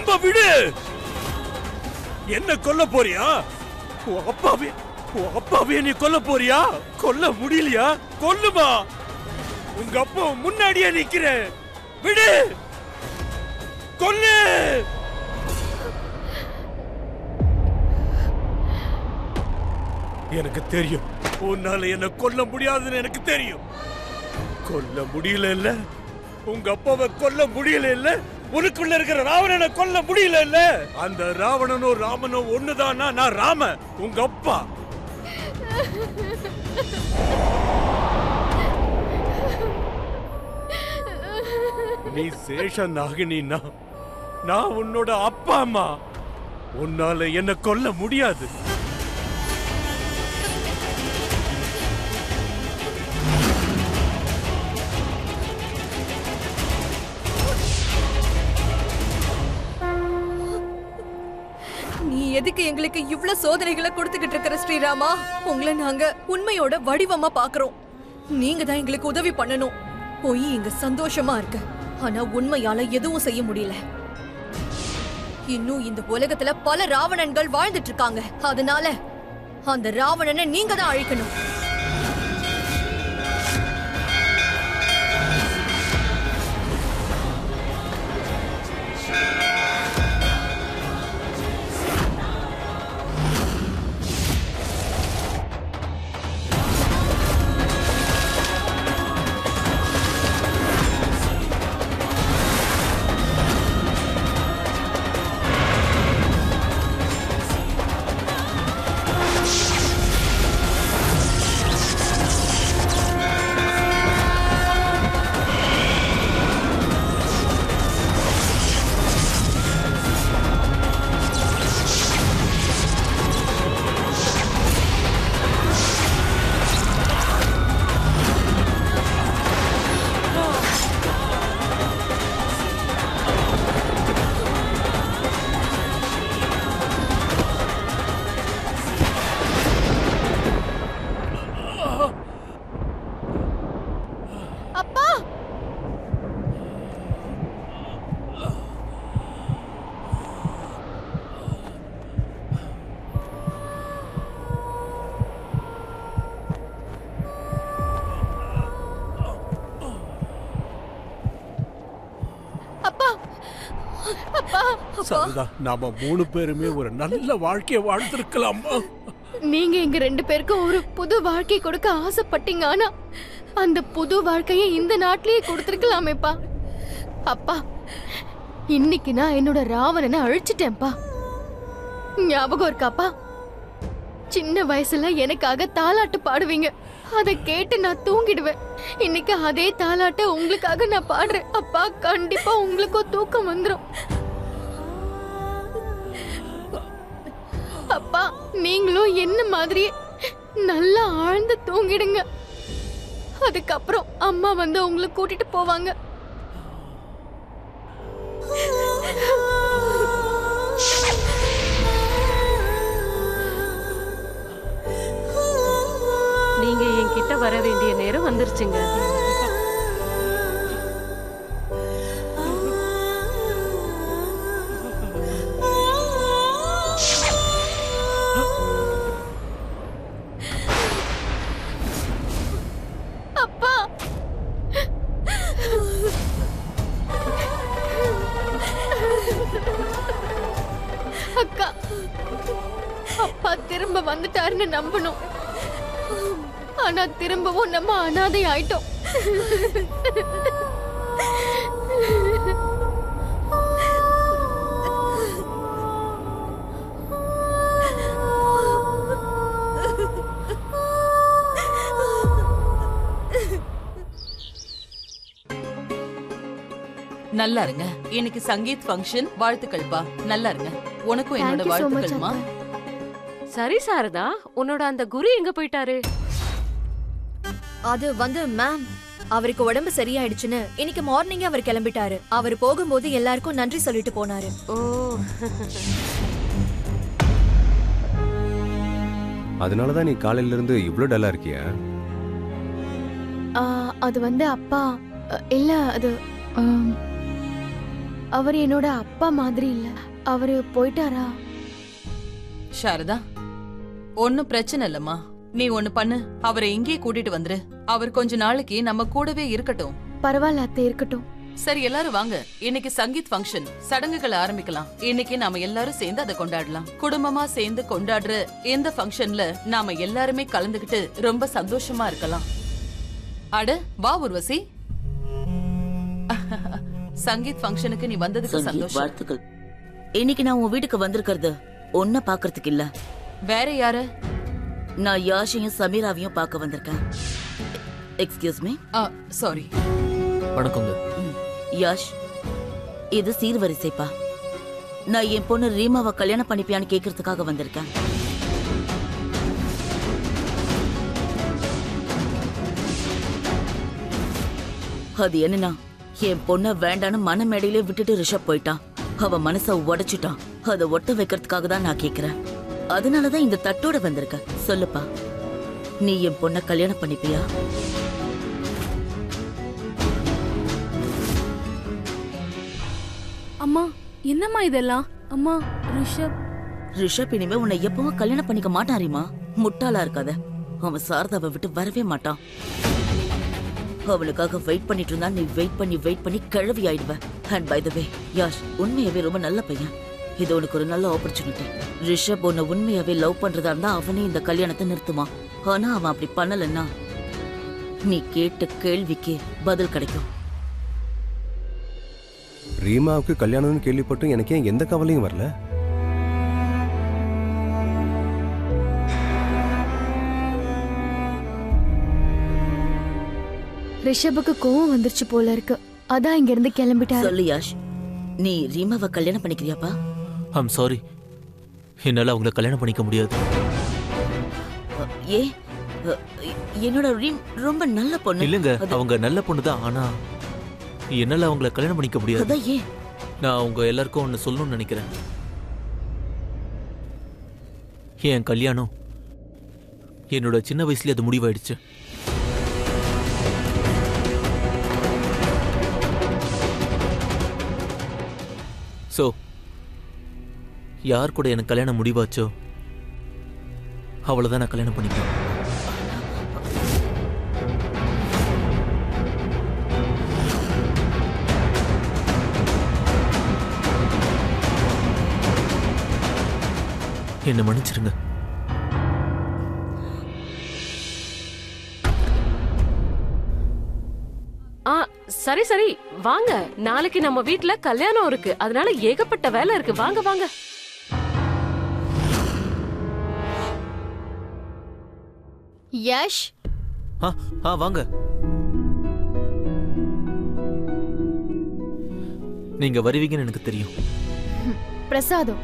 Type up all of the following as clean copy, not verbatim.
அம்ப விடு. என்ன கொல்ல போறியா? அப்பாவே நீ கொல்ல போறியா? கொல்ல முடியலையா? கொல்லுமா. உங்க அப்பா முன்னாடியே நிக்கிற. விடு. கொல்லு. எனக்கு தெரியும் உன்னால என்ன கொல்ல முடியாதுன்னு எனக்கு தெரியும். கொல்ல முடியல இல்ல, உங்க அப்பாவை கொல்ல முடியல இல்ல, உனக்குள்ள இருக்கிற ராவணனை கொல்ல முடியல இல்ல. அந்த ராவணனோ ராமனோ ஒண்ணுதானா? நான் ராம, உங்க அப்பா. நீ சேஷ நாகினா, நான் உன்னோட அப்பா அம்மா. உன்னால என்ன கொல்ல முடியாது. எதுக்கு எங்களுக்கு இவ்ளோ சோதனைகளை கொடுத்துக்கிட்டு இருக்கிற ஸ்ரீராமா? உங்களை நாங்க உண்மையோட வடிவமா பாக்குறோம். நீங்க தான் எங்களுக்கு உதவி பண்ணணும். போய் இங்க சந்தோஷமா இருக்கு, ஆனா உண்மையால எதுவும் செய்ய முடியல. இன்னும் இந்த உலகத்துல பல ராவணன்கள் வாழ்ந்துட்டு இருக்காங்க. அதனால அந்த ராவணனை நீங்க தான் அழிக்கணும். நாம 3 பேருமே ஒரு நல்ல வாழ்க்கைய வாழ்ந்திருக்கலாம். நீங்க எங்க 2 பேருக்கும் ஒரு புது வாழ்க்கை கொடுக்க ஆசைப்பட்டீங்க. ஆனா அந்த புது வாழ்க்கையை இந்த நாட்டிலேயே கொடுத்திருக்கலாமேப்பா. அப்பா, இன்னைக்கு நான் என்னோட ராவணனை அழிச்சிட்டேன்ப்பா. ஞாபகம் இருக்காப்பா? சின்ன வயசுல எனக்காக தாலாட்டு பாடுவீங்க, அதை கேட்டு நான் தூங்கிடுவேன். இன்னைக்கு அதே தாலாட்ட உங்களுக்காக நான் பாடுறேன். அப்பா, கண்டிப்பா உங்களுக்கும் தூக்கம் வந்துடும். அப்பா, நீங்களும் என்ன மாதிரியே நல்லா ஆழ்ந்து தூங்கிடுங்க. அதுக்கப்புறம் அம்மா வந்து உங்களை கூட்டிட்டு போவாங்க. நீங்க என்கிட்ட வர வேண்டிய நேரம் வந்துருச்சுங்க. அக்கா, அப்பா திரும்ப வந்துட்டாருன்னு நம்பணும். ஆனா திரும்பவும் நம்ம அனாதை ஆயிட்டோம். நல்லா இருங்க. இன்னைக்கு சங்கீத் ஃபங்க்ஷன். வாழ்த்துக்கள்ப்பா. நல்லா இருங்க. உனக்கும் என்னோட வாழ்த்துக்கள்மா. சரி சாரதா, உன்னோட அந்த குரு எங்க போயிட்டாரு? அது மேம், அவருக்கு உடம்பு சரியாயிடுச்சுன்னு இன்னைக்கு மார்னிங் அவர் கிளம்பிட்டாரு. அவர் போகும்போது எல்லாருக்கும் நன்றி சொல்லிட்டு போனாரு. ஓ, அதனாலதான் நீ காலையில இருந்து இவ்ளோ டல்லா இருக்கியா? அது அப்பா இல்ல, அவர் என்னோட அப்பா மாதிரி இல்ல. அவரு போயிட்டாரா? சாரதா, ஒன்னும் பிரச்சனை இல்லம்மா. நீ ஒண்ணு பண்ணு, அவரை இங்கேயே கூட்டிட்டு வந்துரு. அவர் கொஞ்ச நாளைக்கு நம்ம கூடவே இருக்கட்டும். பரவாயில்ல அத்தை, இருக்கட்டும். சரி, எல்லாரும் வாங்க. இன்னைக்கு சங்கீத் ஃபங்க்ஷன், சடங்குகளை ஆரம்பிக்கலாம். இன்னைக்கு நாம எல்லாரும் சேர்ந்து அதை கொண்டாடலாம். குடும்பமா சேர்ந்து கொண்டாடுற இந்த ஃபங்க்ஷன்ல நாம எல்லாருமே கலந்துகிட்டு ரொம்ப சந்தோஷமா இருக்கலாம். அட வா உர்வசி. சங்கீத் ஃபங்க்ஷனுக்கு நீ வந்ததுக்கு சந்தோஷம். வாழ்த்துக்கள். இன்னைக்கு நான் உன் வீட்டுக்கு வந்திருக்கிறது ஒன்ன பாக்குறதுக்கு இல்ல. வேற யாரு? நான் யாஷையும் சமீராவையும் பார்க்க வந்திருக்கேன். Excuse me. சாரி. வணக்கங்க. யாஷ், இது சீர்வரிசைப்பா. நான் என் பொண்ணு ரீமாவை கல்யாணம் பண்ணிப்பியான்னு கேக்குறதுக்காக வந்திருக்கேன். அது என்னன்னா, என் பொண்ண வேண்டான்னு மனமேடையிலே விட்டுட்டு ரிஷப் போயிட்டான். அவ மனச உடைச்சிட்டான். அதை ஒட்ட வைக்கிறதுக்காக தான் நான் கேக்குறேன். அதனாலதான் இந்த தட்டோட வந்திருக்க. சொல்லுப்பா, நீ என் பொண்ண கல்யாணம் பண்ணிப்பியா? அம்மா, என்னம்மா இதெல்லாம்? அம்மா, ரிஷப் இனிமே உன்னை எப்பவும் கல்யாணம் பண்ணிக்க மாட்டாரிமா. முட்டாளா இருக்காத. அவன் சாரதாவை விட்டு வரவே மாட்டான். அவனுக்காக வெயிட் பண்ணிட்டு இருந்தா நீ வெயிட் பண்ணி கிழவி ஆயிடுவ. அண்ட் பை த வே யாஷ், உண்மையாவே ரொம்ப நல்ல பையன். இது உனக்கு ஒரு நல்ல ஆப்பர்ச்சுனிட்டி. ரிஷப் உன்னை உண்மையாவே லவ் பண்றதா இருந்தா அவனே இந்த கல்யாணத்தை நிறுத்துவான். ஆனா அவன் அப்படி பண்ணலன்னா நீ கேட்ட கேள்விக்கு பதில் கிடைக்கும். ரீமாவுக்கு கல்யாணம்னு கேள்விப்பட்டும் எனக்கு ஏன் எந்த கவலையும் வரல? ரிஷபுக்கு கோவம் வந்துருச்சு போல இருக்கு. அதான் இங்க இருந்து கிளம்பிட்டாரு. சொல்லு யாஷ், நீ ரீமாவை கல்யாணம் பண்ணிக்கிறியாப்பா? ஐம் சாரி, என்னால அவங்கள கல்யாணம் பண்ணிக்க முடியாது. ஏ, என்னோட ரீம் ரொம்ப நல்ல பொண்ணு. இல்லங்க, அவங்க நல்ல பொண்ணு தான். ஆனா என்னால அவங்கள கல்யாணம் பண்ணிக்க முடியாது. அதான் ஏன்? நான் உங்க எல்லாருக்கும் ஒன்னு சொல்லணும்னு நினைக்கிறேன். என் கல்யாணம் என்னோட சின்ன வயசுல அது முடிவாயிடுச்சு. சோ யார் கூட எனக்கு கல்யாணம் முடிவாச்சோ அவ்வளவுதான் நான் கல்யாணம் பண்ணிக்கிறேன். என்ன மன்னிச்சிருங்க. சரி சரி வாங்க, நாளைக்கு நம்ம வீட்ல கல்யாணம் இருக்கு. அதனால ஏகப்பட்ட வேலை இருக்கு. வாங்க வாங்க. யாஷ், வாங்க. நீங்க வருவீங்கன்னு எனக்கு தெரியும். பிரசாதம்.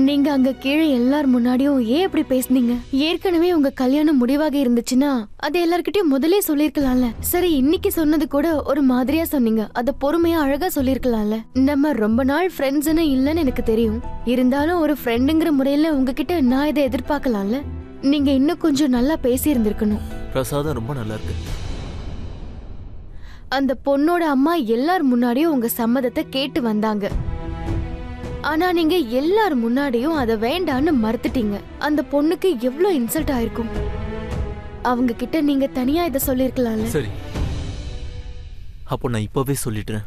நீங்க அங்க கீழே எல்லார் முன்னாடியும் ஏன் இப்படி பேசுனீங்க? ஏற்கனவே உங்க கல்யாணம் முடிவாக இருந்துச்சுன்னா அது எல்லார்கிட்டயும் முதலே சொல்லிருக்கலாம்ல. சரி, இன்னைக்கு சொன்னது கூட ஒரு மாதிரியா சொன்னீங்க. அத பொறுமையா அழகா சொல்லிருக்கலாம்ல. நம்ம ரொம்ப நாள் ஃப்ரெண்ட்ஸ்னு இல்லன்னு எனக்கு தெரியும். இருந்தாலும் ஒரு ஃப்ரெண்டுங்கிற முறையில உங்ககிட்ட நான் இதை எதிர்பார்க்கலாம்ல. நீங்க இன்னும் கொஞ்சம் நல்லா பேசி இருந்திருக்கணும். பிரசாதம் ரொம்ப நல்லா இருக்கு. அந்த பொண்ணோட அம்மா எல்லார் முன்னாடியும் உங்க சம்மதத்தை கேட்டு வந்தாங்க. ஆனா நீங்க எல்லார் முன்னாடியும் அத வேண்டான்னு மறுத்துட்டீங்க. அந்த பொண்ணுக்கு எவ்வளவு இன்சல்ட் ஆயிருக்கும். அவங்க கிட்ட நீங்க தனியா இத சொல்லிருக்கலாம்ல. சரி, அப்போ நான் இப்பவே சொல்லிட்டேன்.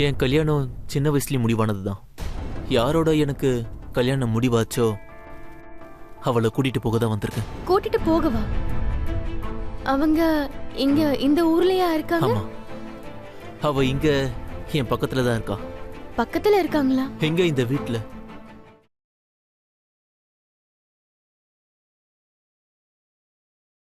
என் கல்யாணம் சின்ன வயசுலயே முடிவானதுதான். யாரோட எனக்கு கல்யாணம் முடிவாச்சோ அவளை கூட்டிட்டு போக தான் வந்திருக்கேன். கூட்டிட்டு போகவா? அவங்க இங்க இந்த ஊர்லயா இருக்காங்க? ஆமா, அவ இங்க என் பக்கத்துல தான் இருக்கா. பக்கத்துல இருக்காங்களா? எங்க? இந்த வீட்ல.